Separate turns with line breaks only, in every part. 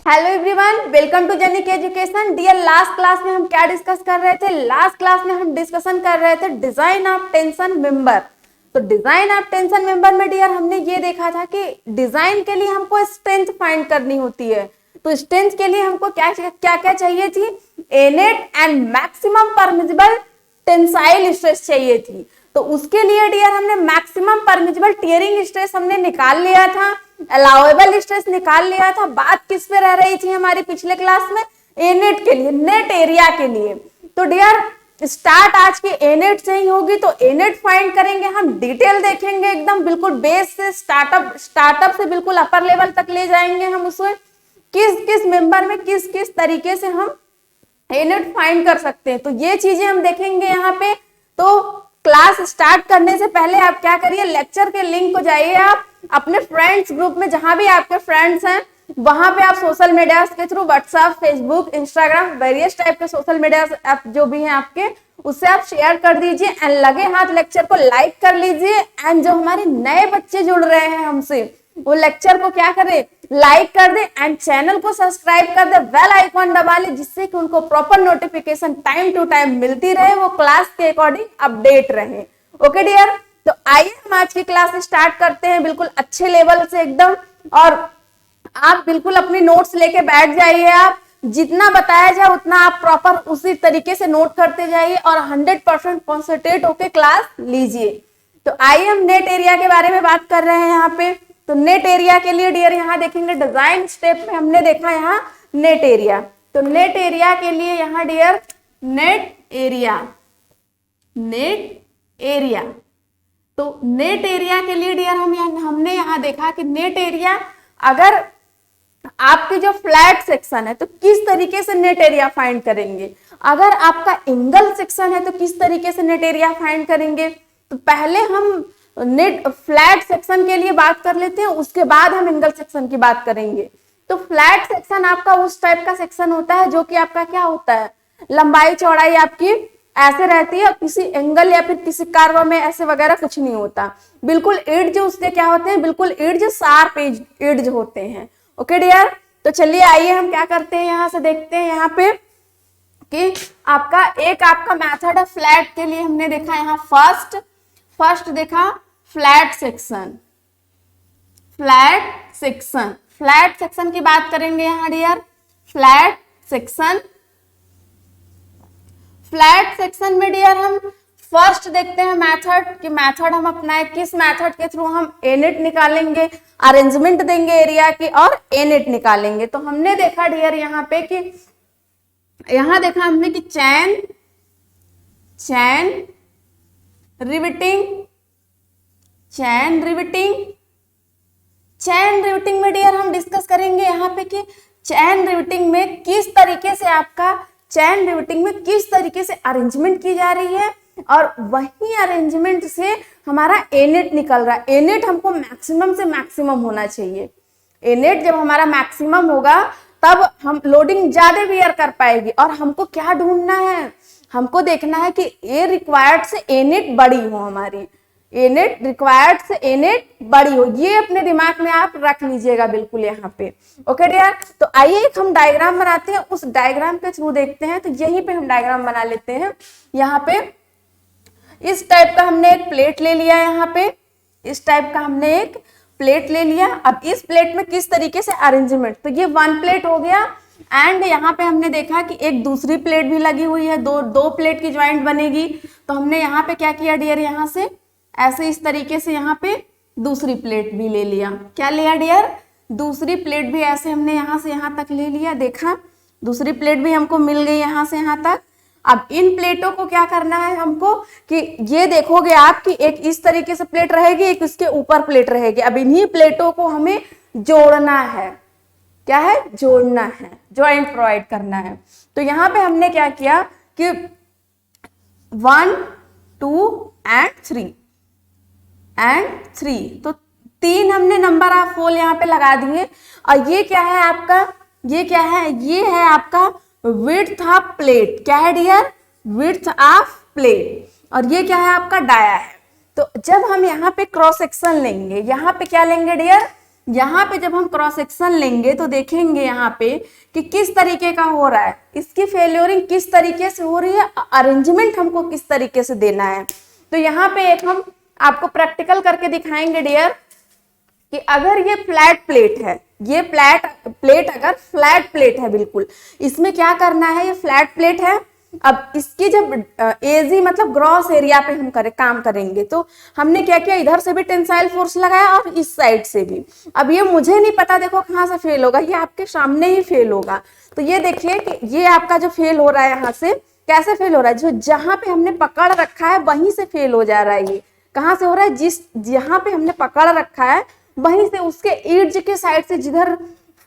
Hello everyone, welcome to Genic education. Dear, last class में हम क्या डिस्कस कर रहे थे? लास्ट क्लास में हम डिस्कशन कर रहे थे डिजाइन ऑफ टेंशन मेंबर। तो डिजाइन ऑफ टेंशन मेंबर में डियर हमने ये देखा था कि डिजाइन के लिए हमको स्ट्रेंथ फाइंड करनी होती है। तो स्ट्रेंथ के लिए हमको क्या क्या क्या चाहिए थी? Annette and maximum permissible tensile stress चाहिए थी। तो उसके लिए डियर हमने मैक्सिमम परमिसिबल टियरिंग स्ट्रेस हमने निकाल लिया था, अलाउएबल स्ट्रेस निकाल लिया था। बात किस पे रह रही थी हमारी पिछले क्लास में? एनेट के लिए, नेट एरिया के लिए। तो डियर स्टार्ट आज की एनेट से ही होगी। तो एनेट फाइंड करेंगे हम, डिटेल देखेंगे एकदम बिल्कुल बेस से स्टार्टअप से बिल्कुल अपर लेवल तक ले जाएंगे हम उसमें किस किस मेंबर में किस किस तरीके से हम एनेट फाइंड कर सकते हैं। तो ये चीजें हम देखेंगे यहाँ पे। तो क्लास स्टार्ट करने से पहले आप क्या करिए, लेक्चर के लिंक को जाइए, आप अपने फ्रेंड्स ग्रुप में जहां भी आपके फ्रेंड्स हैं वहां पे आप सोशल मीडिया के through WhatsApp, Facebook, Instagram, various type के सोशल मीडिया ऐप जो भी हैं आपके, उससे आप शेयर कर दीजिए एंड लगे हाथ लेक्चर को लाइक कर लीजिए। एंड जो हमारे नए बच्चे जुड़ रहे हैं हमसे, वो लेक्चर को क्या करे, लाइक कर दे एंड चैनल को सब्सक्राइब कर दे, बेल आइकॉन दबा ले, जिससे कि उनको proper notification time to time मिलती रहे, वो क्लास के अकॉर्डिंग अपडेट रहे। ओके डियर, तो आइए हम आज की क्लास स्टार्ट करते हैं बिल्कुल अच्छे लेवल से एकदम। और आप बिल्कुल अपनी नोट्स लेके बैठ जाइए। आप जितना बताया जाए उतना आप प्रॉपर उसी तरीके से नोट करते जाइए और 100% कॉन्सेंट्रेट होके क्लास लीजिए। तो आइए हम नेट एरिया के बारे में बात कर रहे हैं यहाँ पे। तो नेट एरिया के लिए डियर यहाँ देखेंगे डिजाइन स्टेप में हमने देखा यहाँ नेट एरिया। तो नेट एरिया के लिए यहाँ डियर नेट एरिया तो नेट एरिया के लिए डियर हमने यहाँ देखा कि नेट एरिया, अगर आपकी जो फ्लैट सेक्शन है तो किस तरीके से नेट एरिया फाइंड करेंगे, अगर आपका एंगल सेक्शन है तो किस तरीके से नेट एरिया फाइंड करेंगे। तो पहले हम नेट फ्लैट सेक्शन के लिए बात कर लेते हैं, उसके बाद हम एंगल सेक्शन की बात करेंगे। तो फ्लैट सेक्शन आपका उस टाइप का सेक्शन होता है जो कि आपका क्या होता है, लंबाई चौड़ाई आपकी ऐसे रहती है, किसी एंगल या फिर किसी कर्व में ऐसे वगैरह कुछ नहीं होता, बिल्कुल एड्ज उसके क्या होते हैं, बिल्कुल एड्ज शार्प एड्ज होते हैं। ओके डियर, तो चलिए आइए हम क्या करते हैं, यहां से देखते हैं यहाँ पे कि आपका मेथड है फ्लैट के लिए। हमने देखा यहाँ फर्स्ट देखा फ्लैट सेक्शन की बात करेंगे यहाँ डियर। फ्लैट सेक्शन में डियर हम फर्स्ट देखते हैं मेथड कि मेथड हम अपनाए, किस मेथड के थ्रू हम एनेट निकालेंगे, अरेंजमेंट देंगे एरिया की और एनेट निकालेंगे। तो हमने देखा डियर यहाँ पे कि यहाँ देखा हमने कि चैन रिविटिंग में डियर हम डिस्कस करेंगे यहाँ पे कि चैन रिविटिंग में किस तरीके से अरेंजमेंट की जा रही है और वही अरेंजमेंट से हमारा एनेट निकल रहा है। एनेट हमको मैक्सिमम से मैक्सिमम होना चाहिए। एनेट जब हमारा मैक्सिमम होगा तब हम लोडिंग ज्यादा बियर कर पाएगी। और हमको क्या ढूंढना है, हमको देखना है कि ए रिक्वायर्ड से एनेट बड़ी हो, हमारी एनेट रिक्वायर्ड से एनेट बड़ी हो। ये अपने दिमाग में आप रख लीजिएगा बिल्कुल यहाँ पे। ओके डियर, तो आइए एक हम डायग्राम बनाते हैं, उस डायग्राम के थ्रू देखते हैं। तो यहीं पे हम डायग्राम बना लेते हैं। यहाँ पे इस टाइप का हमने एक प्लेट ले लिया, यहाँ पे इस टाइप का हमने एक प्लेट ले लिया। अब इस प्लेट में किस तरीके से अरेंजमेंट, तो ये वन प्लेट हो गया एंड यहाँ पे हमने देखा कि एक दूसरी प्लेट भी लगी हुई है, दो प्लेट की ज्वाइंट बनेगी। तो हमने यहाँ पे क्या किया डियर, यहाँ से ऐसे इस तरीके से यहाँ पे दूसरी प्लेट भी ले लिया। क्या लिया डियर, दूसरी प्लेट भी ऐसे हमने यहाँ से यहाँ तक ले लिया। देखा दूसरी प्लेट भी हमको मिल गई यहाँ से यहाँ तक। अब इन प्लेटों को क्या करना है हमको कि ये देखोगे आप कि एक इस तरीके से प्लेट रहेगी, एक इसके ऊपर प्लेट रहेगी। अब इन्हीं प्लेटों को हमें जोड़ना है। क्या है, जोड़ना है, ज्वाइंट प्रोवाइड करना है। तो यहाँ पे हमने क्या किया कि 1 2 एंड 3 तो 3 हमने नंबर ऑफ होल यहाँ पे लगा दिए। और ये क्या है आपका, ये है आपका विड्थ ऑफ प्लेट। क्या है डियर, विड्थ ऑफ प्लेट। और ये क्या है आपका डाया है। तो जब हम यहाँ पे क्रॉस सेक्शन लेंगे, यहाँ पे क्या लेंगे डियर, यहाँ पे जब हम क्रॉस सेक्शन लेंगे तो देखेंगे यहाँ पे कि किस तरीके का हो रहा है, इसकी फेल्योरिंग किस तरीके से हो रही है, अरेंजमेंट हमको किस तरीके से देना है। तो यहाँ पे एक हम आपको प्रैक्टिकल करके दिखाएंगे डियर कि अगर ये फ्लैट प्लेट है, ये प्लेट अगर फ्लैट प्लेट है बिल्कुल, इसमें क्या करना है, ये फ्लैट प्लेट है। अब इसकी जब एजी मतलब ग्रॉस एरिया पे हम काम करेंगे तो हमने क्या किया, इधर से भी टेंसाइल फोर्स लगाया और इस साइड से भी। अब ये मुझे नहीं पता देखो कहाँ से फेल होगा, ये आपके सामने ही फेल होगा। तो ये देखिए कि ये आपका जो फेल हो रहा है यहाँ से कैसे फेल हो रहा है, जो जहां पे हमने पकड़ रखा है वहीं से फेल हो जा रहा है। ये कहाँ से हो रहा है, जहां पे हमने पकड़ रखा है वहीं से, उसके इर्ज के साइड से जिधर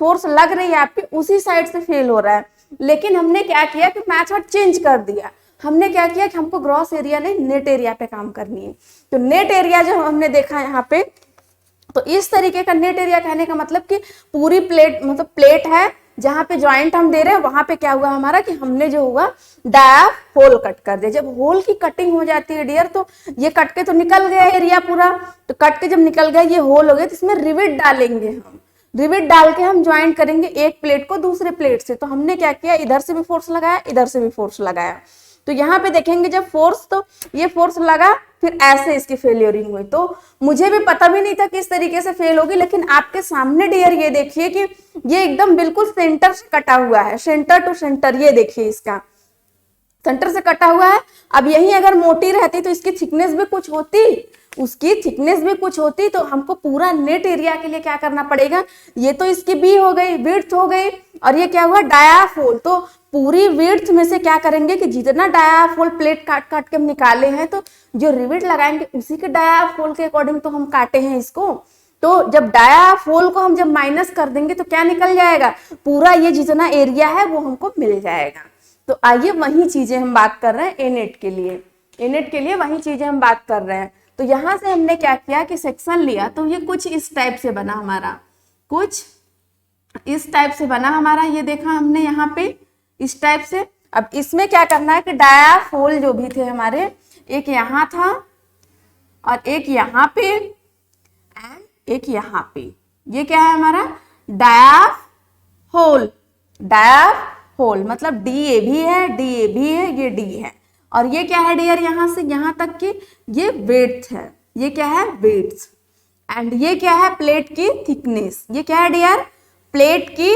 फोर्स लग रही है आपकी उसी साइड से फेल हो रहा है। लेकिन हमने क्या किया कि मेथड चेंज कर दिया। हमने क्या किया कि हमको ग्रॉस एरिया नहीं नेट एरिया पे काम करनी है। तो नेट एरिया जो हमने देखा यहाँ पे, तो इस तरीके का नेट एरिया कहने का मतलब कि पूरी प्लेट मतलब प्लेट है जहां पे ज्वाइंट हम दे रहे हैं, वहां पे क्या हुआ हमारा कि हमने जो हुआ डायाफ होल कट कर दिया। जब होल की कटिंग हो जाती है डियर तो ये कट के तो निकल गया एरिया पूरा, तो कट के जब निकल गया ये होल हो गया तो इसमें रिविट डालेंगे हम, रिविट डाल के हम ज्वाइंट करेंगे एक प्लेट को दूसरे प्लेट से। तो हमने क्या किया, इधर से भी फोर्स लगाया, इधर से भी फोर्स लगाया। तो यहाँ पे देखेंगे जब फोर्स, तो ये फोर्स लगा, फिर ऐसे इसकी फेलियरिंग हुई। तो मुझे भी पता भी नहीं था किस तरीके से फेल होगी, लेकिन आपके सामने डियर ये देखिए कि ये एकदम बिल्कुल सेंटर से कटा हुआ है, सेंटर टू सेंटर। ये देखिए इसका सेंटर से कटा हुआ है। अब यही अगर मोटी रहती तो इसकी थिकनेस भी कुछ होती, उसकी थिकनेस भी कुछ होती। तो हमको पूरा नेट एरिया के लिए क्या करना पड़ेगा, ये तो इसकी बी हो गई, विड्थ हो गई, और ये क्या हुआ डायाफ होल। तो पूरी विड्थ में से क्या करेंगे कि जितना डायाफ होल प्लेट काट काट के हम निकाले हैं, तो जो रिविट लगाएंगे उसी के डायाफ होल के अकॉर्डिंग तो हम काटे हैं इसको। तो जब डायाफ होल को हम जब माइनस कर देंगे तो क्या निकल जाएगा, पूरा ये जितना एरिया है वो हमको मिल जाएगा। तो आइए वही चीजें हम बात कर रहे हैं एनेट के लिए, एनेट के लिए वही चीजें हम बात कर रहे हैं। तो यहां से हमने क्या किया कि सेक्शन लिया, तो ये कुछ इस टाइप से बना हमारा, कुछ इस टाइप से बना हमारा। ये देखा हमने यहाँ पे इस टाइप से। अब इसमें क्या करना है कि डायाफ होल जो भी थे हमारे, एक यहाँ था और एक यहाँ पे एंड एक यहाँ पे, ये क्या है हमारा डायाफ होल। डायाफ होल मतलब डी ए भी है, डी ए भी है, ये डी है। और ये क्या है डियर, यहां से यहां तक की ये वेड्थ है, ये क्या है वेड्थ। एंड ये क्या है प्लेट की थिकनेस। ये क्या है डियर, प्लेट की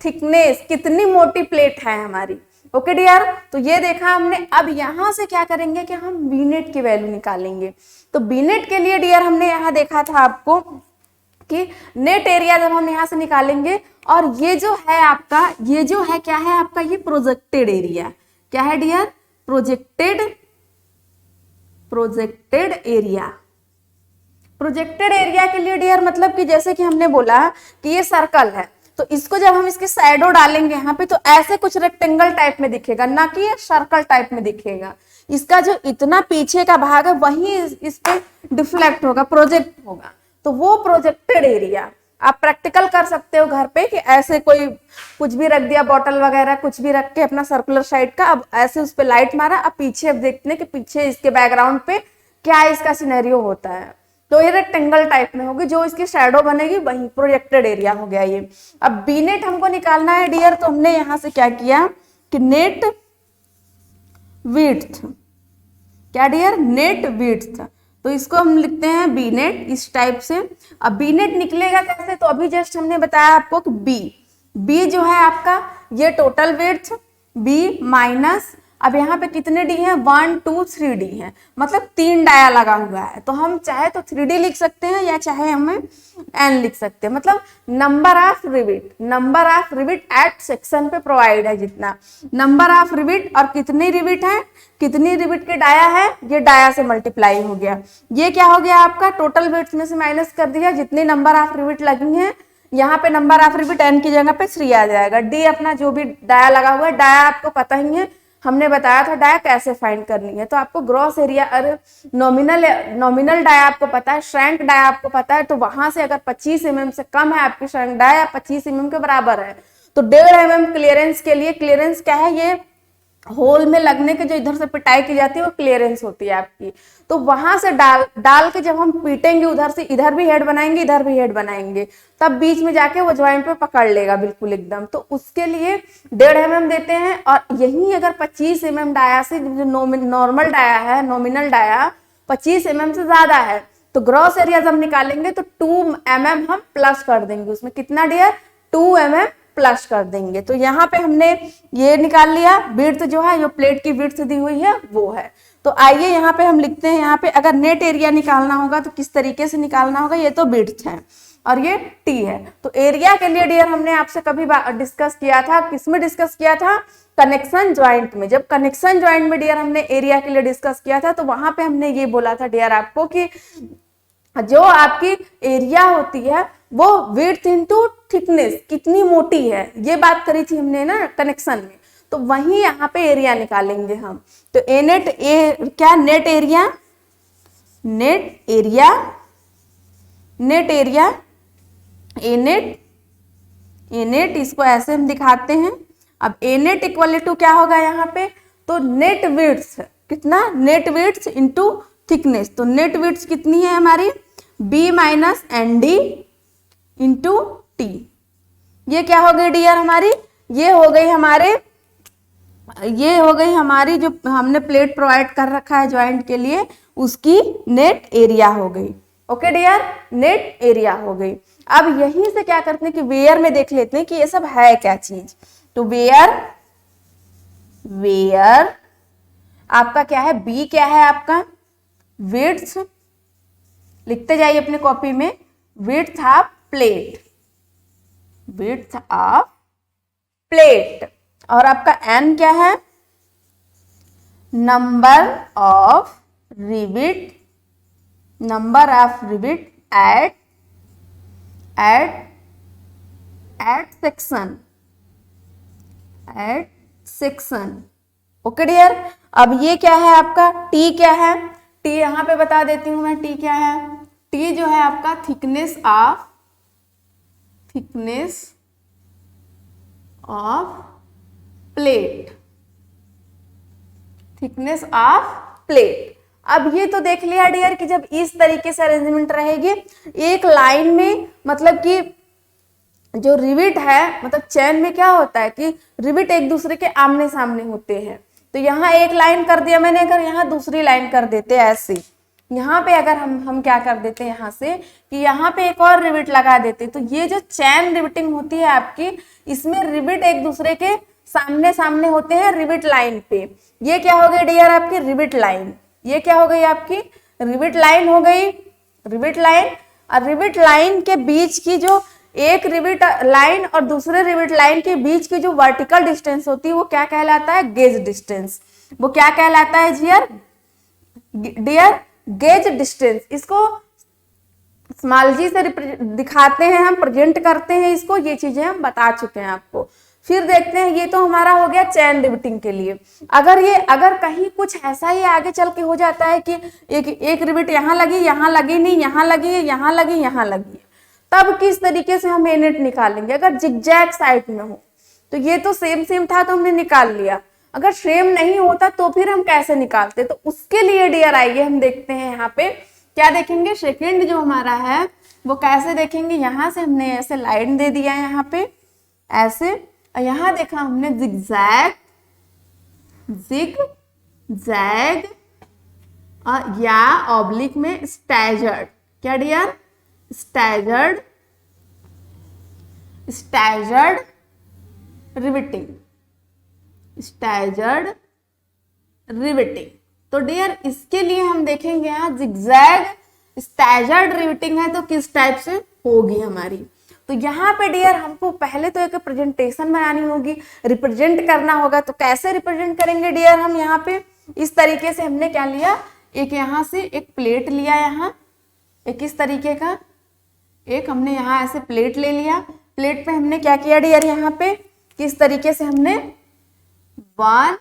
थिकनेस, कितनी मोटी प्लेट है हमारी। ओके डियर, तो ये देखा हमने। अब यहां से क्या करेंगे कि हम बीनेट की वैल्यू निकालेंगे। तो बीनेट के लिए डियर हमने यहाँ देखा था आपको कि नेट एरिया जब हम यहाँ से निकालेंगे, और ये जो है आपका, ये जो है क्या है आपका, ये प्रोजेक्टेड एरिया। क्या है dear, projected area. Projected area के लिए डियर मतलब कि जैसे कि हमने बोला कि ये सर्कल है, तो इसको जब हम इसके शैडो डालेंगे यहाँ पे तो ऐसे कुछ रेक्टेंगल टाइप में दिखेगा, ना कि ये सर्कल टाइप में दिखेगा। इसका जो इतना पीछे का भाग है वही इस पे डिफ्लेक्ट होगा, प्रोजेक्ट होगा। तो वो प्रोजेक्टेड एरिया आप प्रैक्टिकल कर सकते हो घर पे कि ऐसे कोई कुछ भी रख दिया, बॉटल वगैरह कुछ भी रख के अपना सर्कुलर साइड का, अब ऐसे उस पे लाइट मारा, अब पीछे अब देखते हैं कि पीछे इसके बैकग्राउंड पे क्या इसका सिनेरियो होता है। तो ये रेक्टेंगल टाइप में होगी, जो इसकी शैडो बनेगी वही प्रोजेक्टेड एरिया हो गया ये। अब बीनेट हमको निकालना है डियर, तो हमने यहां से क्या किया कि नेट विड्थ, क्या डियर नेट विड्थ, तो इसको हम लिखते हैं बी नेट इस टाइप से। अब बी नेट निकलेगा कैसे, तो अभी जस्ट हमने बताया आपको कि बी जो है आपका ये टोटल विड्थ, बी माइनस, अब यहाँ पे कितने डी हैं 1 2 3 डी है, मतलब 3 डाया लगा हुआ है। तो हम चाहे तो 3D लिख सकते हैं या चाहे हमें n लिख सकते हैं, मतलब number of rivet at section पे प्रोवाइड है, जितना नंबर ऑफ रिविट और कितनी रिविट है, कितनी रिविट के डाया है, ये डाया से मल्टीप्लाई हो गया। ये क्या हो गया आपका टोटल विड्थ में से माइनस कर दिया, जितनी नंबर ऑफ रिविट लगी है, यहाँ पे नंबर ऑफ रिविट n की जगह पे 3 आ जाएगा। डी अपना जो भी डाया लगा हुआ है, डाया आपको पता ही है, हमने बताया था डाया कैसे फाइंड करनी है। तो आपको ग्रॉस एरिया, अरे नॉमिनल डाया आपको पता है, श्रैंक डाया आपको पता है, तो वहां से अगर 25 mm से कम है आपकी श्रैंक डाया, 25 mm के बराबर है, तो 1.5 mm क्लियरेंस के लिए, क्लियरेंस क्या है, ये होल में लगने के जो इधर से पिटाई की जाती है वो क्लियरेंस होती है आपकी। तो वहां से डाल के जब हम पीटेंगे उधर से, इधर भी हेड बनाएंगे इधर भी हेड बनाएंगे, तब बीच में जाके वो ज्वाइंट पे पकड़ लेगा बिल्कुल एकदम। तो उसके लिए 1.5 mm देते हैं। और यही अगर 25 mm डाया से, जो नॉर्मल डाया है, नॉमिनल डाया 25 mm से ज्यादा है, तो ग्रॉस एरिया जब निकालेंगे तो 2 mm हम प्लस कर देंगे उसमें। कितना डियर? 2 mm प्लस कर देंगे। तो यहाँ पे हमने ये निकाल लिया, विड्थ जो है, जो प्लेट की विड्थ दी हुई है वो है। तो आइए यहाँ पे हम लिखते हैं, यहाँ पे अगर नेट एरिया निकालना होगा तो किस तरीके से निकालना होगा। ये तो विड्थ है और ये टी है। तो एरिया के लिए डियर हमने आपसे कभी डिस्कस किया था, किसमें डिस्कस किया था? कनेक्शन ज्वाइंट में। जब कनेक्शन ज्वाइंट में डियर हमने एरिया के लिए डिस्कस किया था तो वहां पे हमने ये बोला था डियर आपको कि जो आपकी एरिया होती है वो विड्थ इनटू थिकनेस, कितनी मोटी है, ये बात करी थी हमने ना कनेक्शन में। तो वहीं यहाँ पे एरिया निकालेंगे हम। तो ए नेट क्या? Net area, net area, net area, A net, इसको ऐसे हम दिखाते हैं। अब ए नेट इक्वल टू क्या होगा यहाँ पे? तो नेट विड्थ, कितना? Net width into thickness. तो नेट विड्थ कितनी है हमारी? B minus n d into t. ये क्या हो गई डियर हमारी? ये हो गई हमारी जो हमने प्लेट प्रोवाइड कर रखा है ज्वाइंट के लिए, उसकी नेट एरिया हो गई। ओके डियर, नेट एरिया हो गई। अब यहीं से क्या करते हैं कि वेयर में देख लेते हैं कि ये सब है क्या चीज। तो वेयर आपका क्या है? बी क्या है आपका? विड्थ, लिखते जाइए अपने कॉपी में, width of plate, width of plate. और आपका एन क्या है? Number of rivet, number of rivet at section, at section. Okay dear. अब ये क्या है आपका? टी क्या है? टी यहां पे बता देती हूं मैं, टी क्या है? टी जो है आपका thickness of plate, thickness of plate. अब ये तो देख लिया डियर कि जब इस तरीके से अरेंजमेंट रहेगी एक लाइन में, मतलब कि जो रिविट है, मतलब चैन में क्या होता है कि रिविट एक दूसरे के आमने सामने होते हैं। तो यहाँ एक लाइन कर दिया मैंने, अगर यहाँ दूसरी लाइन कर देते ऐसे, यहाँ पे अगर हम क्या कर देते हैं यहाँ से कि यहाँ पे एक और रिविट लगा देते, तो ये जो चैन रिविटिंग होती है आपकी, इसमें रिविट एक दूसरे के सामने सामने होते हैं रिविट लाइन पे। ये क्या हो गई डियर आपकी? Rivet line. ये क्या हो गई आपकी? रिविट लाइन हो गई, रिविट लाइन। और रिविट लाइन के बीच की जो एक रिविट लाइन और दूसरे रिविट लाइन के बीच की जो वर्टिकल डिस्टेंस होती है वो क्या कहलाता है? Gauge distance. वो क्या कहलाता है डियर? Gauge distance. इसको स्मॉल जी से दिखाते हैं हम, प्रेजेंट करते हैं इसको, ये चीजें हम बता चुके हैं आपको। फिर देखते हैं, ये तो हमारा हो गया चैन रिविटिंग के लिए। अगर कहीं कुछ ऐसा ही आगे चल के हो जाता है कि एक रिविट यहाँ लगी नहीं, यहाँ लगी, यहाँ लगी, तब किस तरीके से हम ए नेट निकालेंगे? अगर जिगजैग साइड में हो तो ये तो सेम था तो हमने निकाल लिया, अगर सेम नहीं होता तो फिर हम कैसे निकालते? तो उसके लिए डियर आइए हम देखते हैं यहाँ पे क्या देखेंगे। सेकेंड जो हमारा है वो कैसे देखेंगे? यहाँ से हमने ऐसे लाइन दे दिया यहाँ पे ऐसे, और यहाँ देखा हमने जिगजैग या ऑब्लिक में स्टैजर्ड। क्या dear? Staggered riveting, staggered riveting. तो डियर इसके लिए हम देखेंगे यहाँ जिगजैग स्टैजर्ड रिविटिंग है तो किस टाइप से होगी हमारी। तो यहाँ पे डियर हमको पहले तो एक प्रेजेंटेशन बनानी होगी, रिप्रेजेंट करना होगा। तो कैसे रिप्रेजेंट करेंगे डियर? हम यहाँ पे इस तरीके से हमने क्या लिया, एक यहाँ से एक प्लेट लिया, यहाँ एक इस तरीके का एक हमने यहाँ ऐसे प्लेट ले लिया। प्लेट पे हमने क्या किया डियर? यहाँ पे किस तरीके से हमने 1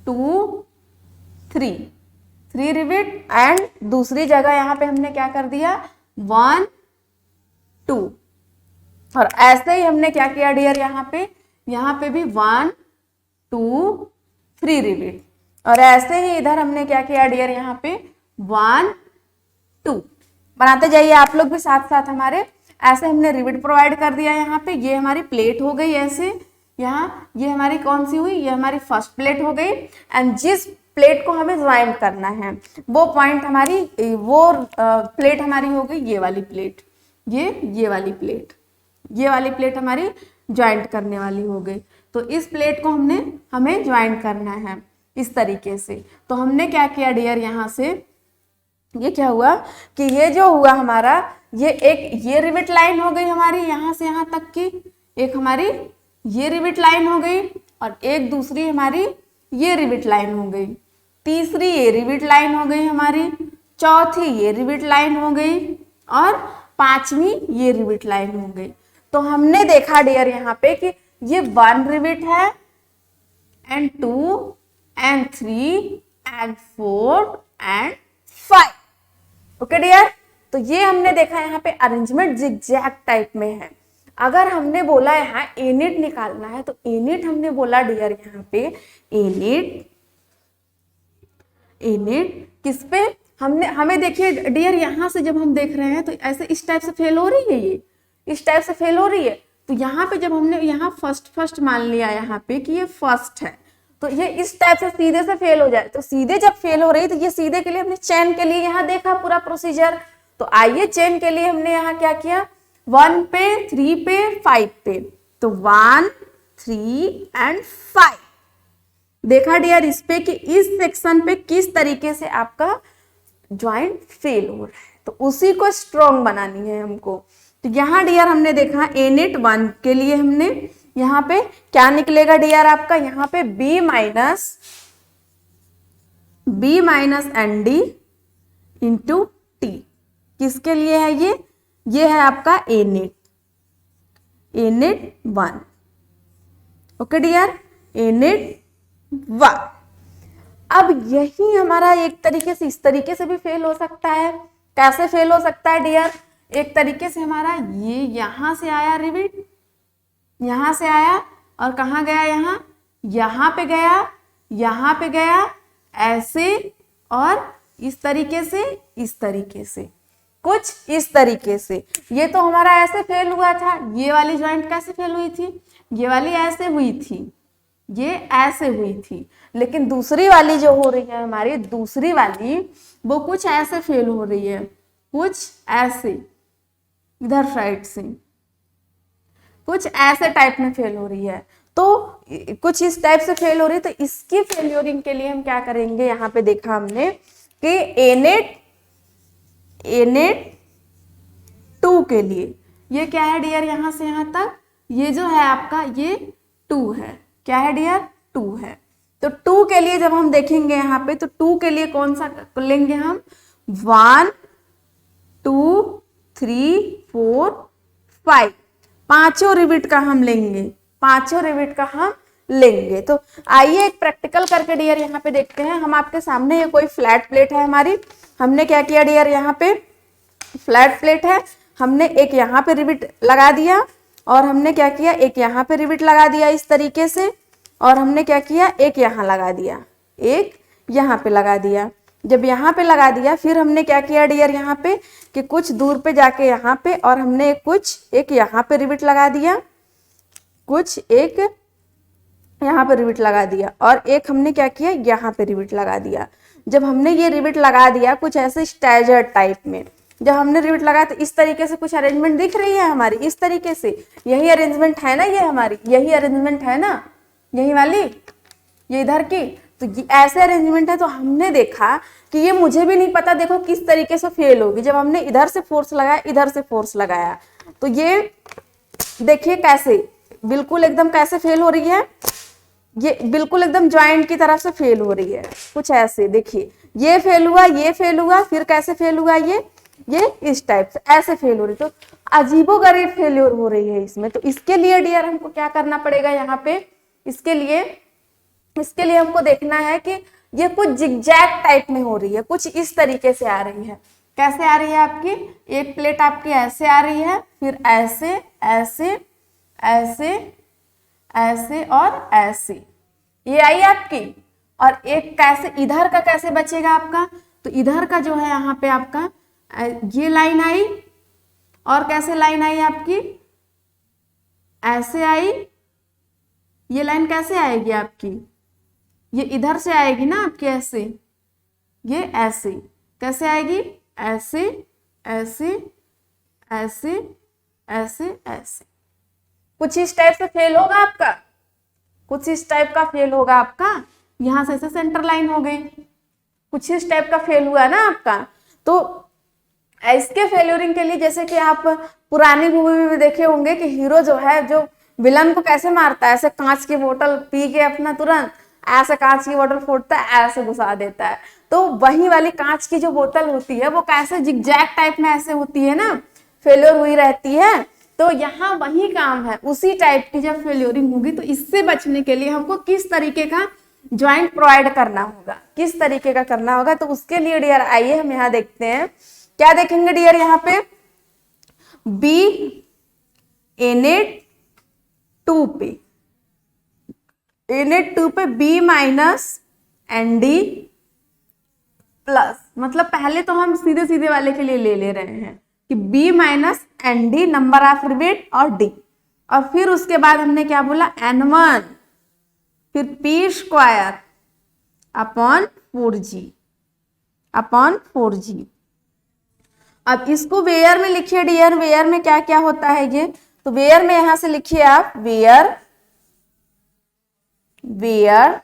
2 3 रिविट, एंड दूसरी जगह यहाँ पे हमने क्या कर दिया 1 2, और ऐसे ही हमने क्या किया डियर? यहाँ पे भी 1 2 फ्री रिविट। और ऐसे ही इधर हमने क्या किया डियर, यहाँ पे 1 2 बनाते जाइए आप लोग भी साथ साथ हमारे। ऐसे हमने रिविट प्रोवाइड कर दिया यहाँ पे, ये हमारी प्लेट हो गई ऐसे, यहाँ ये हमारी कौन सी हुई, ये हमारी फर्स्ट प्लेट हो गई। एंड जिस प्लेट को हमें ज्वाइन करना है वो पॉइंट हमारी, वो प्लेट हमारी हो गई ये वाली प्लेट, ये वाली प्लेट, ये वाली प्लेट हमारी ज्वाइंट करने वाली हो गई। तो इस प्लेट को हमें ज्वाइंट करना है इस तरीके से। तो हमने क्या किया डियर, यहाँ से ये क्या हुआ कि ये जो हुआ हमारा, ये रिविट लाइन हो गई हमारी यहाँ से यहाँ तक की, एक हमारी ये रिविट लाइन हो गई और एक दूसरी हमारी ये रिविट लाइन हो गई, तीसरी ये रिविट लाइन हो गई हमारी, चौथी ये रिविट लाइन हो गई और पांचवी ये रिविट लाइन हो गई। तो हमने देखा डियर यहाँ पे कि ये 1 रिविट है and 2 and 3 and 4 and 5। Okay dear, तो ये हमने देखा यहाँ पे अरेंजमेंट जिगजैग टाइप में है। अगर हमने बोला यहाँ एनिट निकालना है तो एनिट हमने बोला डियर यहाँ पे एनिट किस पे, हमें देखिए डियर यहाँ से जब हम देख रहे हैं तो ऐसे इस टाइप से फेल हो रही है, ये इस टाइप से फेल हो रही है। तो यहाँ पे जब हमने यहाँ फर्स्ट मान लिया यहाँ पे कि ये फर्स्ट है, तो ये इस टाइप से सीधे से फेल हो जाए। तो सीधे जब फेल हो रही तो ये सीधे के लिए हमने चेन के लिए यहाँ देखा पूरा प्रोसीजर। तो आइए चेन के लिए हमने यहाँ क्या किया, 1 पे 3 पे 5 पे, तो 1 3 एंड 5 देखा डियर इस पे कि इस सेक्शन पे किस तरीके से आपका ज्वाइंट फेल हो रहा है, तो उसी को स्ट्रॉन्ग बनानी है हमको। तो यहाँ डियर हमने देखा एनिट 1 के लिए हमने यहाँ पे क्या निकलेगा डियर आपका, यहाँ पे B minus n d into t, किसके लिए है ये है आपका एनिट 1। Okay dear, unit 1। अब यही हमारा एक तरीके से इस तरीके से भी फेल हो सकता है। कैसे फेल हो सकता है डियर, एक तरीके से हमारा ये यहां से आया रिविट, यहां से आया और कहाँ गया, यहाँ पे गया, यहाँ पे गया ऐसे, और इस तरीके से कुछ इस तरीके से। ये तो हमारा ऐसे फेल हुआ था, ये वाली ज्वाइंट कैसे फेल हुई थी, ये वाली ऐसे हुई थी, ये ऐसे हुई थी। लेकिन दूसरी वाली जो हो रही है हमारी, दूसरी वाली वो कुछ ऐसे फेल हो रही है, कुछ ऐसे इधर साइड से कुछ ऐसे टाइप में फेल हो रही है। तो कुछ इस टाइप से फेल हो रही है, तो इसकी फेल्योरिंग के लिए हम क्या करेंगे, यहाँ पे देखा हमने कि एनेट 2 के लिए ये क्या है डियर, यहाँ से यहाँ तक ये जो है आपका ये 2 है, क्या है डियर 2 है। तो 2 के लिए जब हम देखेंगे यहाँ पे, तो 2 के लिए कौन सा लेंगे हम, 1 2 3 4 5 पांचों रिविट का हम लेंगे। तो आइए एक प्रैक्टिकल करके डियर यहाँ पे देखते हैं। हम आपके सामने, ये कोई फ्लैट प्लेट है हमारी, हमने क्या किया डियर, यहाँ पे फ्लैट प्लेट है, हमने एक यहाँ पे रिविट लगा दिया और हमने क्या किया, एक यहाँ पे रिविट लगा दिया इस तरीके से, और हमने क्या किया, एक यहाँ लगा दिया, एक यहाँ पे लगा दिया। जब यहाँ पे लगा दिया फिर हमने क्या किया डियर यहाँ पे कि कुछ दूर पे जाके यहाँ पे, और हमने एक यहाँ पे रिविट लगा दिया, कुछ एक यहाँ पे रिविट लगा दिया, और एक हमने क्या किया, यहाँ पे रिविट लगा दिया। जब हमने ये रिविट लगा दिया कुछ ऐसे स्टैजर टाइप में, जब हमने रिविट लगाया तो इस तरीके से कुछ अरेंजमेंट दिख रही है हमारी, इस तरीके से। यही अरेंजमेंट है ना, ये हमारी यही अरेंजमेंट है ना, यही वाली, ये इधर की। तो ऐसे अरेंजमेंट है। तो हमने देखा कि ये मुझे भी नहीं पता देखो किस तरीके से फेल होगी। जब हमने इधर से फोर्स लगाया, इधर से फोर्स लगाया, तो ये देखिए कैसे बिल्कुल एकदम कैसे फेल हो रही है, ये बिल्कुल एकदम ज्वाइंट की तरफ से फेल हो रही है, कुछ ऐसे देखिए, ये फेल हुआ, फिर कैसे फेल हुआ, ये इस टाइप से ऐसे फेल हो रही। तो अजीबोगरीब फेल्योर हो रही है इसमें। तो इसके लिए डियर हमको क्या करना पड़ेगा यहाँ पे, इसके लिए हमको देखना है कि ये कुछ जिगजैग टाइप में हो रही है, कुछ इस तरीके से आ रही है। कैसे आ रही है आपकी, एक प्लेट आपकी ऐसे आ रही है, फिर ऐसे ऐसे ऐसे ऐसे और ऐसे, ये आई आपकी, और एक कैसे इधर का कैसे बचेगा आपका, तो इधर का जो है यहाँ पे आपका ये लाइन आई, और कैसे लाइन आई आपकी, ऐसे आई, ये लाइन कैसे आएगी आपकी, ये इधर से आएगी ना आपकी ऐसे, ये ऐसे कैसे आएगी, ऐसे ऐसे ऐसे ऐसे ऐसे, कुछ इस टाइप से फेल होगा आपका, कुछ इस टाइप का फेल होगा आपका, यहां से ऐसे सेंटर लाइन हो गई, कुछ इस टाइप का फेल हुआ ना आपका। तो इसके फेल्यूरिंग के लिए जैसे कि आप पुरानी मूवी में भी देखे होंगे कि हीरो जो है जो विलन को कैसे मारता है, ऐसे कांच की बोतल पी के अपना तुरंत ऐसे कांच की बोतल फोड़ता है, ऐसे घुसा देता है, तो वही वाली कांच की जो बोतल होती है वो कैसे जिगजैग टाइप में ऐसे होती है ना, फेल्योर हुई रहती है। तो यहाँ वही काम है, उसी टाइप की जब फेल्योरिंग होगी तो इससे बचने के लिए हमको किस तरीके का ज्वाइंट प्रोवाइड करना होगा, किस तरीके का करना होगा। तो उसके लिए डियर आइए हम यहाँ देखते हैं, क्या देखेंगे डियर यहाँ पे, बी एनेट 2 पे, एनेट 2 पे b minus n d plus, मतलब पहले तो हम सीधे सीधे वाले के लिए ले रहे हैं कि b minus n d number of rivet और d, और फिर उसके बाद हमने क्या बोला n1, फिर p square upon 4g upon 4g। अब इसको वेयर में लिखिए डियर, वेयर में क्या क्या होता है ये, तो वेयर में यहां से लिखिए आप वेयर, वेयर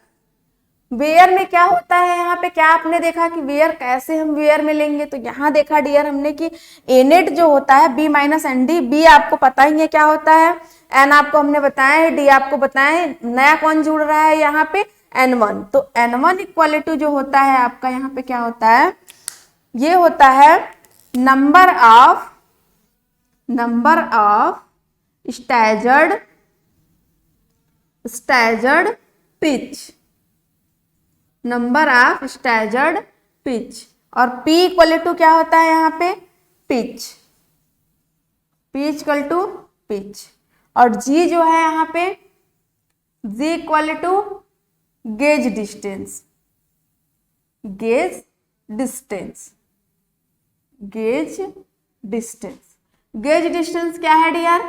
वेयर में क्या होता है, यहाँ पे क्या आपने देखा कि वेयर कैसे हम वेयर में लेंगे, तो यहाँ देखा डियर हमने कि एनेट जो होता है b minus n d, b आपको पता ही है क्या होता है, एन आपको हमने बताया है, डी आपको बताया है, नया कौन जुड़ रहा है यहाँ पे n1, तो n1 इक्वल टू जो होता है आपका यहाँ पे क्या होता है, ये होता है number of staggered pitch, number of staggered pitch, और P इक्वल टू क्या होता है यहाँ पे pitch, P equal to pitch, और G जो है यहाँ पे G equal to gauge distance, gauge distance, gauge distance, gauge distance क्या है डियर,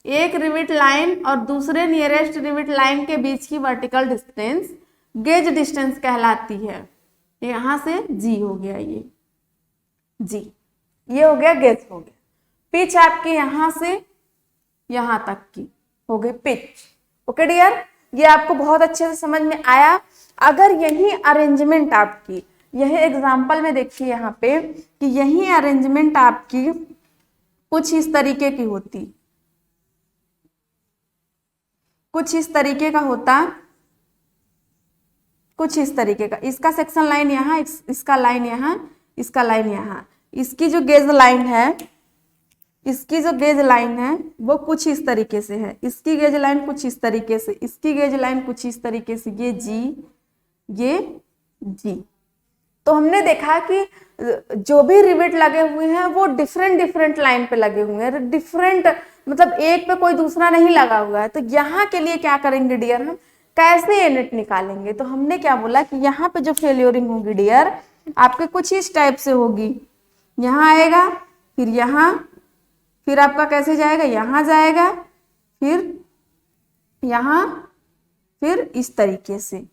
एक रिविट लाइन और दूसरे नियरेस्ट रिविट लाइन के बीच की वर्टिकल डिस्टेंस गेज डिस्टेंस कहलाती है। यहां से जी हो गया, ये जी, ये हो गया गेज हो गया, पिच आपकी यहां से यहां तक की हो गई पिच। ओके डियर, ये आपको बहुत अच्छे से समझ में आया। अगर यही अरेंजमेंट आपकी, यही एग्जाम्पल में देखिए यहाँ पे कि यही अरेंजमेंट आपकी कुछ इस तरीके की होती, कुछ इस तरीके का होता, कुछ इस तरीके का, इसका सेक्शन लाइन यहाँ, इसका लाइन यहाँ, इसका लाइन यहाँ, इसकी जो गेज लाइन है, इसकी जो गेज लाइन है वो कुछ इस तरीके से है, इसकी गेज लाइन कुछ इस तरीके से, इसकी गेज लाइन कुछ इस तरीके से, ये जी, ये जी। तो हमने देखा कि जो भी रिवेट लगे हुए हैं वो डिफरेंट लाइन पे लगे हुए हैं, डिफरेंट मतलब एक पे कोई दूसरा नहीं लगा हुआ है। तो यहाँ के लिए क्या करेंगे डियर, हम कैसे एनेट निकालेंगे, तो हमने क्या बोला कि यहाँ पे जो फेल्योरिंग होगी डियर आपके कुछ इस टाइप से होगी, यहाँ आएगा, फिर यहाँ, फिर आपका कैसे जाएगा, यहाँ जाएगा, फिर यहाँ, फिर इस तरीके से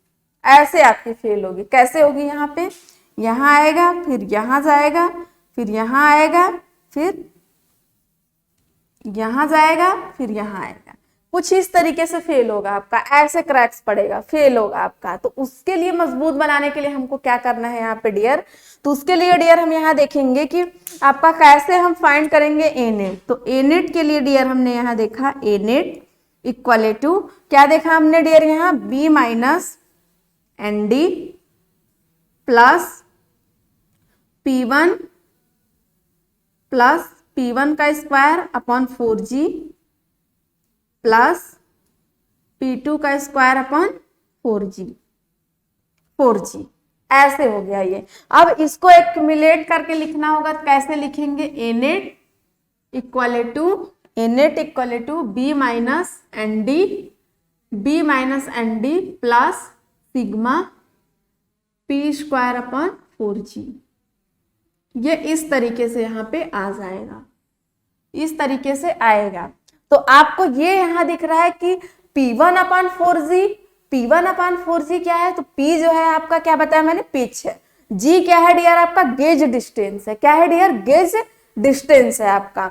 ऐसे आपकी फेल होगी। कैसे होगी, यहाँ पे यहाँ आएगा, फिर यहाँ जाएगा, फिर यहाँ आएगा, फिर यहाँ जाएगा, फिर यहाँ आएगा, कुछ इस तरीके से फेल होगा आपका, ऐसे क्रैक्स पड़ेगा, फेल होगा आपका। तो उसके लिए मजबूत बनाने के लिए हमको क्या करना है यहाँ पे डियर, तो उसके लिए डियर हम यहाँ देखेंगे कि आपका कैसे हम फाइंड करेंगे एनेट। तो एनेट के लिए डियर हमने यहाँ देखा एनेट इक्वल टू क्या देखा हमने डियर, यहाँ b minus n d plus P1 plus P1 का square upon 4G plus P2 का स्क्वायर अपॉन 4G ऐसे हो गया ये। अब इसको एक्यूमुलेट करके लिखना होगा, तो कैसे लिखेंगे, A net equal to b minus n d plus sigma p²/4g। ये इस तरीके से यहाँ पे आ जाएगा, इस तरीके से आएगा। तो आपको ये यहाँ दिख रहा है कि P1/4g, P1/4g क्या है, तो P जो है आपका क्या बताया मैंने, पिच है। G क्या है डियर, आपका गेज डिस्टेंस है। क्या है डियर, गेज डिस्टेंस है आपका।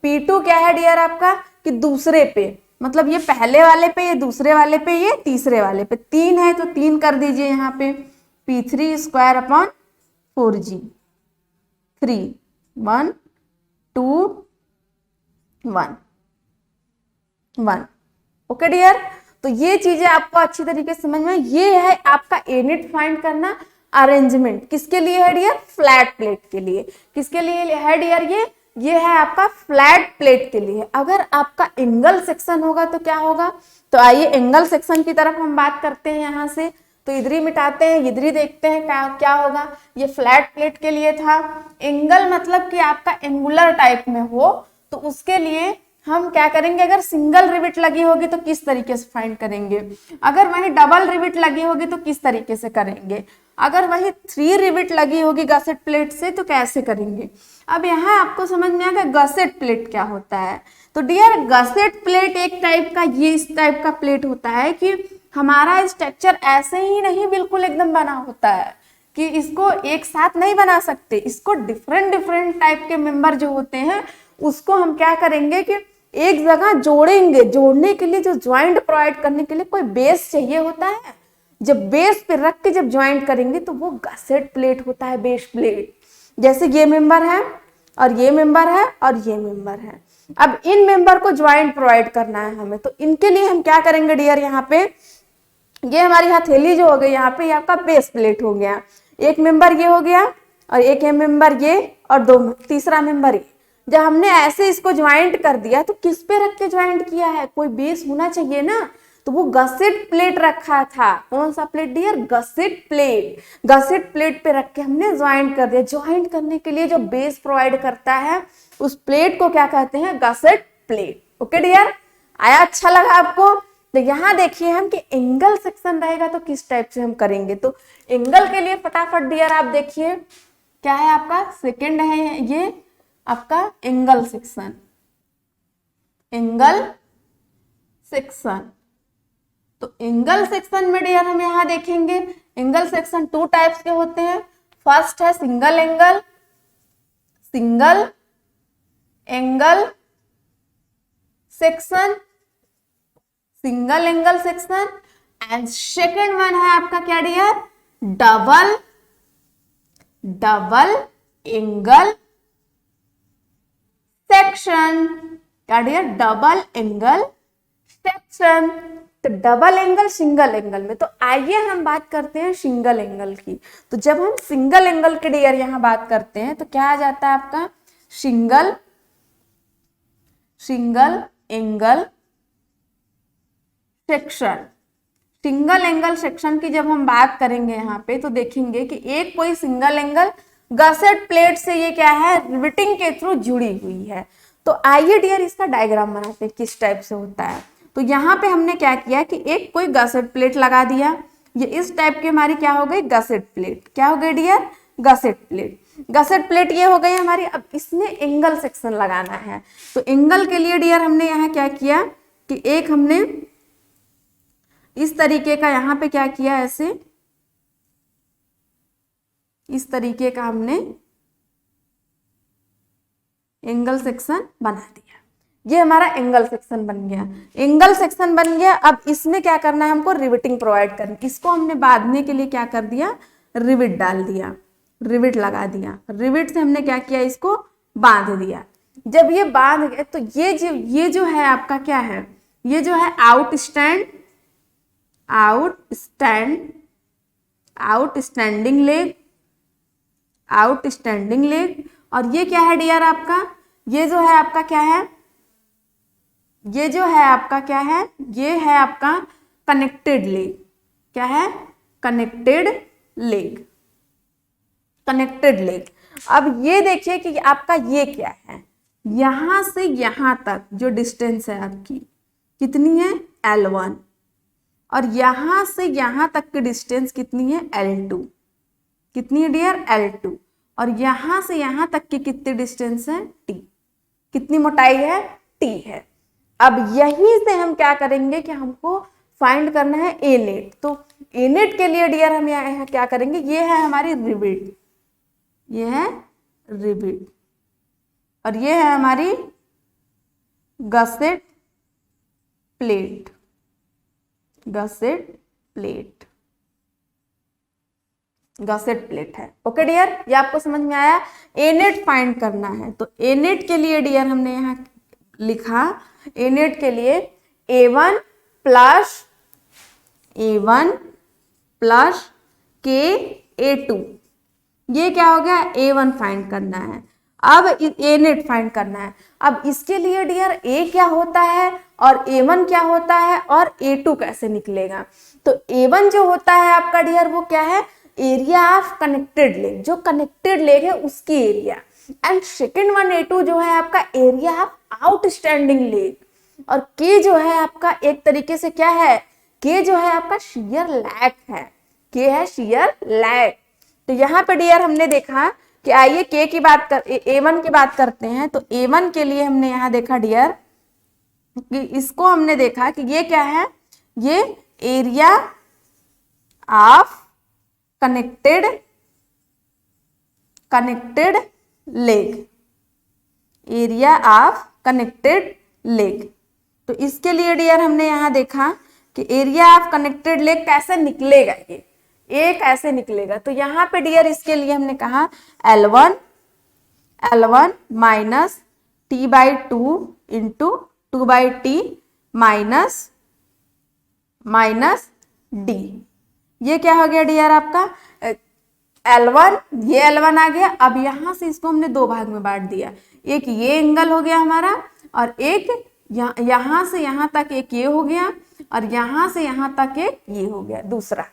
P2 क्या है डियर आपका, कि दूसरे पे, मतलब ये पहले वाले पे, ये दूसरे वाले पे, ये तीसरे वाले पे। 3 है तो 3 कर दीजिए यहाँ पे, P3²/4g। 3 1 2 1 1। ओके डियर, तो ये चीजें आपको अच्छी तरीके से समझ में। ये है आपका यूनिट फाइंड करना, अरेंजमेंट किसके लिए है डियर, फ्लैट प्लेट के लिए। किसके लिए है डियर, ये है आपका फ्लैट प्लेट के लिए। अगर आपका एंगल सेक्शन होगा तो क्या होगा, तो आइए एंगल सेक्शन की तरफ हम बात करते हैं। यहाँ से तो इधर ही मिटाते हैं, इधर ही देखते हैं क्या होगा। ये फ्लैट प्लेट के लिए था। एंगल मतलब कि आपका एंगुलर टाइप में हो, तो उसके लिए हम क्या करेंगे, अगर सिंगल रिविट लगी होगी तो किस तरीके से फाइंड करेंगे, अगर वही डबल रिविट लगी होगी तो किस तरीके से करेंगे, अगर वही 3 रिविट लगी होगी गसेट प्लेट से तो कैसे करेंगे। अब यहाँ आपको समझ में आएगा गसेट प्लेट क्या होता है। तो डियर गसेट प्लेट एक टाइप का, ये इस टाइप का प्लेट होता है कि हमारा स्ट्रक्चर ऐसे ही नहीं बिल्कुल एकदम बना होता है कि इसको एक साथ नहीं बना सकते। इसको डिफरेंट टाइप के मेंबर जो होते हैं उसको हम क्या करेंगे कि एक जगह जोड़ेंगे। जोड़ने के लिए जो ज्वाइंट प्रोवाइड करने के लिए कोई बेस चाहिए होता है। जब बेस पे रख के जब ज्वाइंट करेंगे तो वो गसेट प्लेट होता है, बेस प्लेट। जैसे ये मेंबर है और ये मेंबर है और ये मेंबर है। अब इन मेंबर को ज्वाइंट प्रोवाइड करना है हमें, तो इनके लिए हम क्या करेंगे डियर, यहाँ पे ये हमारी हथेली जो हो गई, यहाँ पे ये आपका बेस प्लेट हो गया। एक मेंबर ये हो गया और एक मेंबर ये और तीसरा मेंबर ये। जब हमने ऐसे इसको ज्वाइंट कर दिया तो किस पे रख के ज्वाइंट किया है, कोई बेस होना चाहिए ना, तो वो गसेट प्लेट रखा था। कौन सा plate dear, gusset plate. Gusset plate पे रख के हमने ज्वाइंट कर दिया। ज्वाइंट करने के लिए जो बेस प्रोवाइड करता है उस प्लेट को क्या कहते हैं, गसेट प्लेट। ओके डियर, आया, अच्छा लगा आपको। तो यहाँ देखिए हम कि एंगल सेक्शन रहेगा तो किस टाइप से हम करेंगे। तो एंगल के लिए फटाफट डियर आप देखिए क्या है आपका, सेकंड है ये आपका एंगल सेक्शन। एंगल सेक्शन, तो एंगल सेक्शन में डियर हम यहाँ देखेंगे एंगल सेक्शन 2 टाइप्स के होते हैं। फर्स्ट है single angle, single angle section, single angle section. And second one है आपका क्या डियर, डबल एंगल सेक्शन। क्या डियर, डबल एंगल सेक्शन। तो डबल एंगल सिंगल एंगल में, तो आइए हम बात करते हैं सिंगल एंगल की। तो जब हम सिंगल एंगल के डियर यहां बात करते हैं तो क्या आ जाता है आपका, single angle section. Single angle section की जब हम बात करेंगे यहाँ पे तो देखेंगे कि एक कोई सिंगल एंगल गसेट प्लेट से ये क्या है, रिवेटिंग के थ्रू जुड़ी हुई है। तो आइए डियर इसका डायग्राम बनाते हैं किस टाइप से होता है। तो यहाँ पे हमने क्या किया कि एक कोई गसेट प्लेट लगा दिया। ये इस टाइप की हमारी क्या हो गई, गसेट प्लेट। क्या हो गई dear, gusset plate. Gusset plate ये हो गई हमारी। अब इसमें एंगल सेक्शन लगाना है। तो एंगल के लिए डियर हमने यहाँ क्या किया कि एक हमने इस तरीके का यहाँ पे क्या किया, ऐसे इस तरीके का हमने एंगल सेक्शन बना दिया। ये हमारा एंगल सेक्शन बन गया। एंगल सेक्शन बन गया। अब इसमें क्या करना है हमको, रिविटिंग प्रोवाइड करनी। इसको हमने बांधने के लिए क्या कर दिया, रिविट डाल दिया, रिविट लगा दिया। रिविट से हमने क्या किया, इसको बांध दिया। जब ये बांध गए तो ये जो है आपका क्या है, ये जो है आउटस्टैंडिंग लेग। और ये क्या है डियर आपका, ये जो है आपका क्या है, ये जो है आपका क्या है, ये है आपका कनेक्टेड लेग। क्या है, कनेक्टेड लेग। अब ये देखिए कि आपका ये क्या है, यहां से यहां तक जो डिस्टेंस है आपकी कितनी है, L1। और यहां से यहां तक की डिस्टेंस कितनी है L2, कितनी है डियर L2, और यहां से यहां तक की कितनी डिस्टेंस है T, कितनी मोटाई है T है। अब यहीं से हम क्या करेंगे कि हमको फाइंड करना है ए नेट। तो ए नेट के लिए डियर हम यहाँ क्या करेंगे, ये है हमारी रिबिट, ये है रिबिट, और ये है हमारी gusset plate, gusset plate, gusset plate है। ओके डियर, ये आपको समझ में आया। ए नेट फाइंड करना है, तो ए नेट के लिए डियर हमने यहाँ लिखा, ए नेट के लिए A1 प्लस के A2, ये क्या हो गया, A1 फाइंड करना है। अब ए नेट फाइंड करना है। अब इसके लिए डियर A क्या होता है और A1 क्या होता है और A2 कैसे निकलेगा। तो A1 जो होता है आपका डियर वो क्या है, एरिया ऑफ कनेक्टेड लेग, जो कनेक्टेड लेग है उसकी area, and second one A2 जो है आपका एरिया ऑफ आउटस्टैंडिंग लेग, और K जो है आपका एक तरीके से क्या है, K जो है आपका शियर लैग है, K है शियर लैग। तो यहाँ पे डियर हमने देखा कि आइए K की बात कर, A1 की बात करते हैं। तो A1 के लिए हमने यहाँ देखा डियर कि इसको हमने देखा कि ये क्या है, ये area of connected leg, area of connected leg. तो इसके लिए डियर हमने यहाँ देखा कि एरिया ऑफ कनेक्टेड लेग कैसे निकलेगा, ये कैसे निकलेगा। तो यहाँ पे डियर इसके लिए हमने कहा L1 minus T/2 into 2/T minus D। ये क्या हो गया डियर आपका L1, ये L1 आ गया। अब यहां से इसको हमने दो भाग में बांट दिया, एक ये एंगल हो गया हमारा और एक यहां से यहां तक एक ये हो गया और यहां से यहां तक एक ये हो गया दूसरा।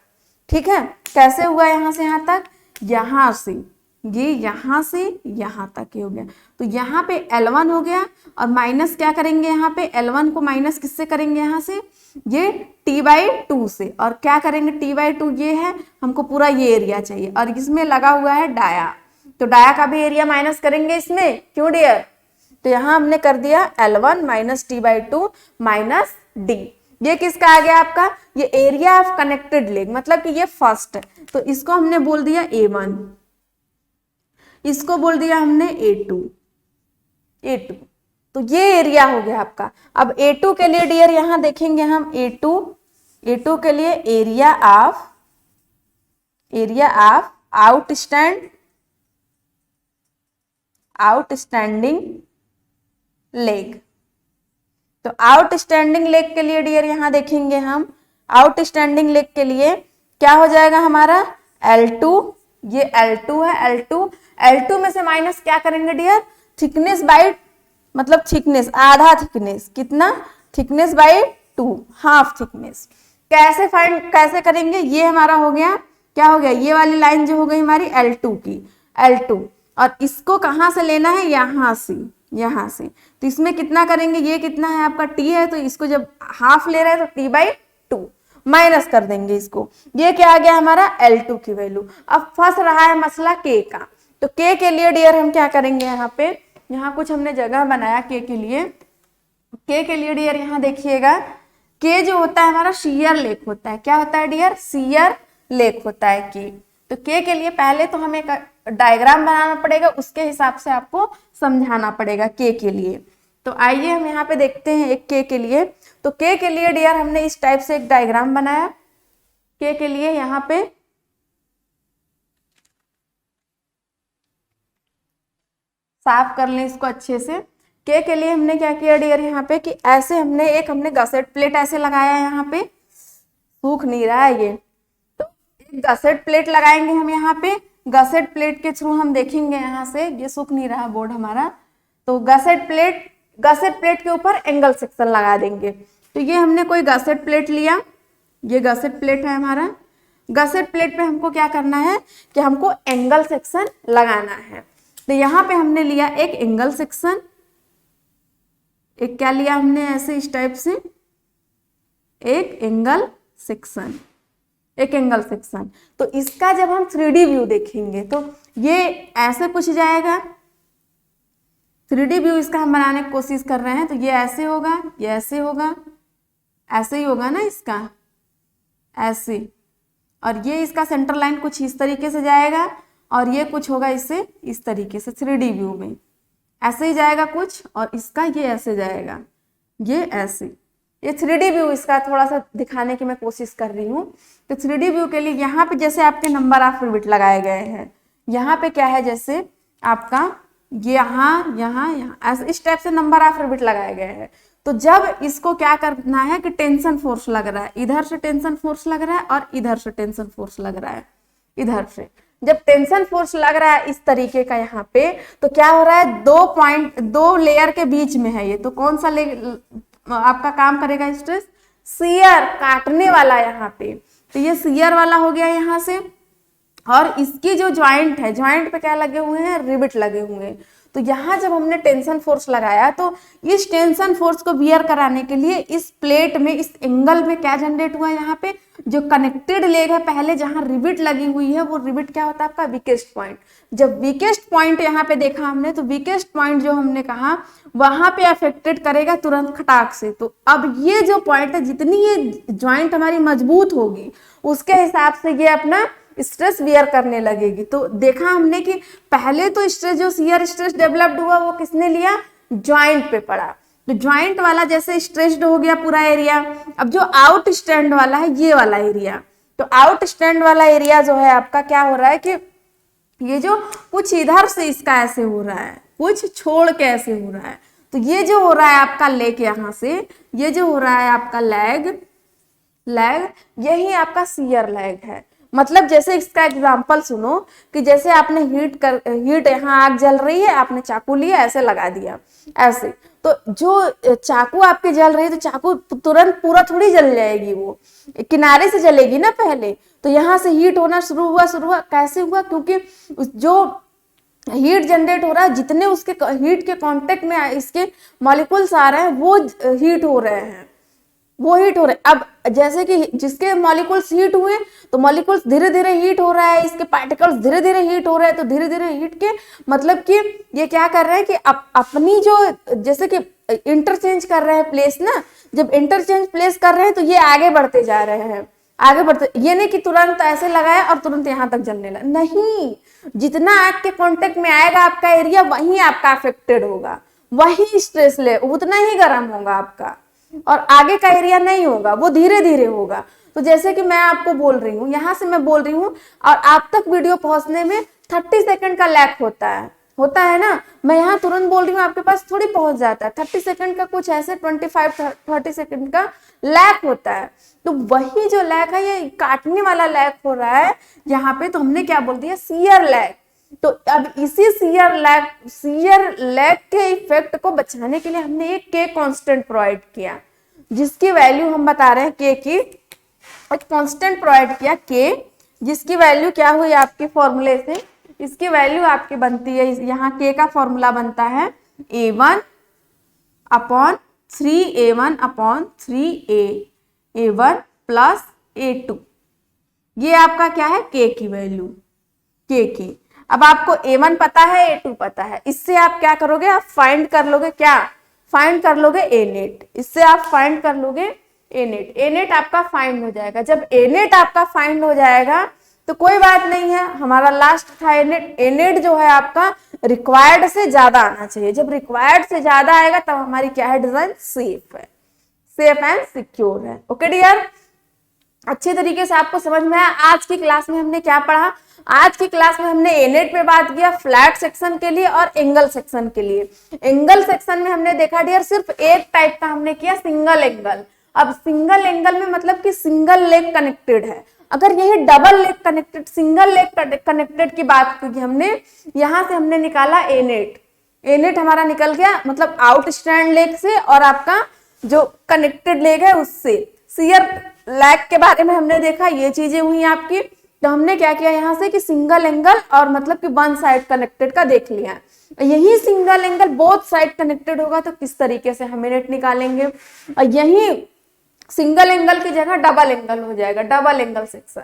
ठीक है, कैसे हुआ यहां से यहां तक, यहां से ये यहां से यहां तक ये हो गया। तो यहाँ पे L1 हो गया और माइनस क्या करेंगे, यहाँ पे L1 को माइनस किससे करेंगे, यहाँ से ये T/2 से, और क्या करेंगे T/2 ये है, हमको पूरा ये एरिया चाहिए और इसमें लगा हुआ है डाया, तो डाया का भी एरिया माइनस करेंगे इसमें, क्यों डियर। तो यहाँ हमने कर दिया L1 minus T/2 minus D। ये किसका आ गया आपका, ये एरिया ऑफ कनेक्टेड लेग, मतलब कि ये फर्स्ट है, तो इसको हमने बोल दिया A1, इसको बोल दिया हमने A2। तो ये एरिया हो गया आपका। अब A2 के लिए डियर यहां देखेंगे हम, A2 के लिए एरिया ऑफ आउटस्टैंडिंग लेग। तो आउटस्टैंडिंग लेग के लिए डियर यहां देखेंगे हम, आउटस्टैंडिंग लेग के लिए क्या हो जाएगा हमारा L2, ये L2 है, L2 में से माइनस क्या करेंगे डियर, थिकनेस बाई, मतलब थिकनेस आधा थिकनेस, कितना थिकनेस बाई 2, हाफ थिकनेस। कैसे करेंगे, ये हमारा हो गया, क्या हो गया, ये वाली लाइन जो हो गई हमारी L2 की, L2, और इसको कहां से लेना है, यहां से। तो इसमें कितना करेंगे, ये कितना है आपका T है, तो इसको जब हाफ ले रहे हैं तो T/2 माइनस कर देंगे इसको, ये क्या आ गया हमारा L2 की वैल्यू। अब फंस रहा है मसला K का, तो K के लिए डियर हम क्या करेंगे, यहाँ कुछ हमने जगह बनाया K के लिए डियर यहाँ देखिएगा, K जो होता है हमारा शियर लेग होता है, क्या होता है डियर, शियर लेग होता है K। तो K के लिए पहले तो हमें डायग्राम बनाना पड़ेगा, उसके हिसाब से आपको समझाना पड़ेगा K के लिए। तो आइए हम यहाँ पे देखते हैं एक K के लिए। तो K के लिए डियर हमने इस टाइप से एक डायग्राम बनाया K के लिए, यहाँ पे साफ कर लें इसको अच्छे से। K के लिए हमने क्या किया डियर यहाँ पे कि ऐसे हमने गसेट प्लेट ऐसे लगाया है, यहाँ पे सूख नहीं रहा है ये, तो एक गसेट प्लेट लगाएंगे हम यहाँ पे, गसेट प्लेट के थ्रू हम देखेंगे यहाँ से, ये सूख नहीं रहा बोर्ड हमारा, तो गसेट प्लेट के ऊपर एंगल सेक्शन लगा देंगे। तो ये हमने कोई गसेट प्लेट लिया, ये गसेट प्लेट है हमारा, गसेट प्लेट पे हमको क्या करना है कि हमको एंगल सेक्शन लगाना है। तो यहाँ पे हमने लिया एक एंगल सेक्शन, एक क्या लिया हमने ऐसे इस टाइप से एक एंगल सेक्शन, एक एंगल सेक्शन। तो इसका जब हम 3D व्यू देखेंगे तो ये ऐसे कुछ जाएगा, 3D व्यू इसका हम बनाने की कोशिश कर रहे हैं, तो ये ऐसे होगा, ये ऐसे होगा, ऐसे ही होगा ना इसका, ऐसे, और ये इसका सेंटर लाइन कुछ इस तरीके से जाएगा, और ये कुछ होगा इससे इस तरीके से 3D व्यू में ऐसे ही जाएगा कुछ, और इसका ये ऐसे जाएगा, ये ऐसे। ये 3D व्यू इसका थोड़ा सा दिखाने की मैं कोशिश कर रही हूँ। तो 3D व्यू के लिए यहाँ पे जैसे आपके नंबर ऑफ रिबिट लगाए गए हैं, यहाँ पे क्या है, जैसे आपका यहाँ यहाँ यहाँ ऐसे इस टाइप से नंबर ऑफ रिबिट लगाए गए हैं। तो जब इसको क्या करना है कि टेंशन फोर्स लग रहा है, इधर से टेंशन फोर्स लग रहा है और इधर से टेंशन फोर्स लग रहा है, इधर से जब टेंशन फोर्स लग रहा है इस तरीके का यहाँ पे, तो क्या हो रहा है, दो लेयर के बीच में है ये, तो कौन सा आपका काम करेगा स्ट्रेस, शियर, काटने वाला यहाँ पे। तो ये शियर वाला हो गया यहाँ से, और इसकी जो ज्वाइंट है, ज्वाइंट पे क्या लगे हुए हैं, रिबिट लगे हुए हैं। तो यहाँ जब हमने टेंशन फोर्स लगाया तो इस टेंशन फोर्स को बियर कराने के लिए इस प्लेट में, इस एंगल में क्या जनरेट हुआ, यहाँ पे जो कनेक्टेड लेग है पहले जहाँ रिबिट लगी हुई है, वो रिबिट क्या होता है आपका वीकेस्ट पॉइंट। जब वीकेस्ट पॉइंट यहाँ पे देखा हमने, तो वीकेस्ट पॉइंट जो हमने कहा वहां पे अफेक्टेड करेगा तुरंत खटाक से। तो अब ये जो पॉइंट है, जितनी ये ज्वाइंट हमारी मजबूत होगी उसके हिसाब से ये अपना स्ट्रेस बियर करने लगेगी। तो देखा हमने कि पहले तो स्ट्रेस, जो शियर स्ट्रेस डेवलप्ड हुआ वो किसने लिया, ज्वाइंट पे पड़ा। तो ज्वाइंट वाला जैसे स्ट्रेस्ड हो गया पूरा एरिया, अब जो आउट स्टैंड वाला है ये वाला एरिया, तो आउट स्टैंड वाला एरिया जो है आपका क्या हो रहा है कि ये जो कुछ इधर से इसका ऐसे हो रहा है, कुछ छोड़ के ऐसे हो रहा है। तो ये जो हो रहा है आपका लेग यहाँ से, ये जो हो रहा है आपका लेग, यही आपका शियर लेग है। मतलब जैसे इसका एग्जांपल सुनो कि जैसे आपने हीट यहाँ आग जल रही है, आपने चाकू लिया ऐसे लगा दिया ऐसे, तो जो चाकू आपके जल रही है तो चाकू तुरंत पूरा थोड़ी जल जाएगी, वो किनारे से जलेगी ना पहले। तो यहाँ से हीट होना शुरू हुआ, कैसे हुआ, क्योंकि जो हीट जनरेट हो रहा है, जितने उसके हीट के कांटेक्ट में इसके मॉलिक्यूल्स आ रहे हैं वो हीट हो रहे हैं, वो हीट हो रहे हैं। अब जैसे कि जिसके मॉलिक्यूल्स हीट हुए तो मॉलिक्यूल्स धीरे धीरे हीट हो रहा है, इसके पार्टिकल्स धीरे धीरे हीट हो रहे हैं। तो धीरे धीरे हीट के मतलब कि ये क्या कर रहे हैं कि अपनी जो जैसे कि इंटरचेंज कर रहे हैं प्लेस ना, जब इंटरचेंज प्लेस कर रहे हैं तो ये आगे बढ़ते जा रहे हैं, आगे बढ़ते, ये नहीं कि तुरंत ऐसे लगाया और तुरंत यहाँ तक जलने लगा, नहीं, जितना आग के कांटेक्ट में आएगा आपका एरिया वही आपका अफेक्टेड होगा, वही स्ट्रेस ले, उतना ही गर्म होगा आपका, और आगे का एरिया नहीं होगा, वो धीरे धीरे होगा। तो जैसे कि मैं आपको बोल रही हूँ, यहाँ से मैं बोल रही हूँ और आप तक वीडियो पहुंचने में 30 सेकंड का लैग होता है ना, मैं यहाँ तुरंत बोल रही हूँ आपके पास थोड़ी पहुंच जाता है, 30 सेकंड का कुछ ऐसे 25-30 सेकंड का लैग होता है। तो वही जो लैग है ये काटने वाला लैग हो रहा है यहाँ पे, तो हमने क्या बोल दिया, शियर लैग। तो अब इसी शियर लैग के इफेक्ट को बचाने के लिए हमने एक के कांस्टेंट प्रोवाइड किया, जिसकी वैल्यू हम बता रहे हैं के की, एक कांस्टेंट प्रोवाइड किया के, जिसकी वैल्यू क्या हुई आपके फॉर्मूले से, इसकी वैल्यू आपकी बनती है, यहाँ के का फॉर्मूला बनता है A1 upon 3A1 upon 3A1 plus A2, ये आपका क्या है, के की वैल्यू, के की। अब आपको A1 पता है, A2 पता है, इससे आप क्या करोगे, आप फाइंड कर लोगे, क्या फाइंड कर लोगे, A नेट, इससे आप फाइंड कर लोगे A नेट, A नेट आपका फाइंड हो जाएगा। जब A नेट आपका फाइंड हो जाएगा तो कोई बात नहीं है, हमारा लास्ट था A नेट, A नेट जो है आपका रिक्वायर्ड से ज्यादा आना चाहिए, जब रिक्वायर्ड से ज्यादा आएगा तब हमारी क्या है, डिजाइन सेफ है, सेफ एंड सिक्योर है। ओके डियर, अच्छे तरीके से आपको समझ में आया। आज की क्लास में हमने क्या पढ़ा, आज की क्लास में हमने A नेट पे बात किया फ्लैट सेक्शन के लिए और एंगल सेक्शन के लिए। एंगल सेक्शन में हमने देखा डियर सिर्फ एक टाइप का हमने किया, सिंगल एंगल। अब सिंगल एंगल में मतलब कि सिंगल लेग कनेक्टेड है, अगर यही double leg connected, single leg connected की बात की हमने, यहां से हमने निकाला A नेट, A नेट हमारा निकल गया, मतलब आउट स्टैंड लेग से और आपका जो कनेक्टेड लेग है उससे। शियर लैग के बारे में हमने देखा, ये चीजें हुई आपकी। तो हमने क्या किया यहाँ से कि सिंगल एंगल और मतलब कि वन साइड कनेक्टेड का देख लिया। यही single angle both side connected होगा तो किस तरीके से हम नेट निकालेंगे, और यही सिंगल एंगल की जगह डबल एंगल हो जाएगा, double angle section.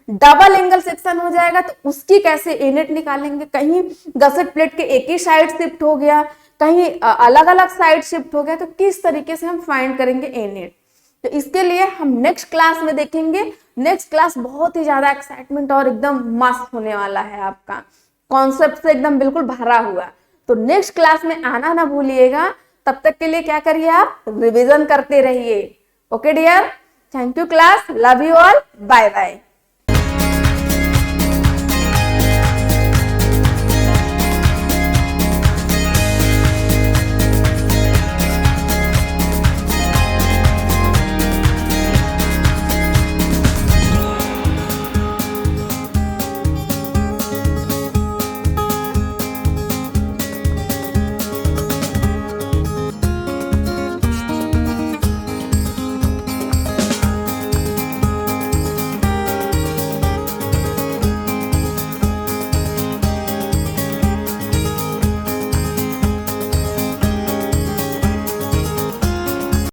Double angle section हो जाएगा तो उसकी कैसे एनेट निकालेंगे, कहीं गसेट प्लेट के एक ही साइड शिफ्ट हो गया, कहीं अलग अलग साइड शिफ्ट हो गया, तो किस तरीके से हम फाइंड करेंगे एनेट। तो इसके लिए हम नेक्स्ट क्लास में देखेंगे। नेक्स्ट क्लास बहुत ही ज्यादा एक्साइटमेंट और एकदम मस्त होने वाला है, आपका कॉन्सेप्ट से एकदम बिल्कुल भरा हुआ। तो नेक्स्ट क्लास में आना ना भूलिएगा। तब तक के लिए क्या करिए, आप रिवीजन करते रहिए। Okay dear, thank you class, love you all, bye bye.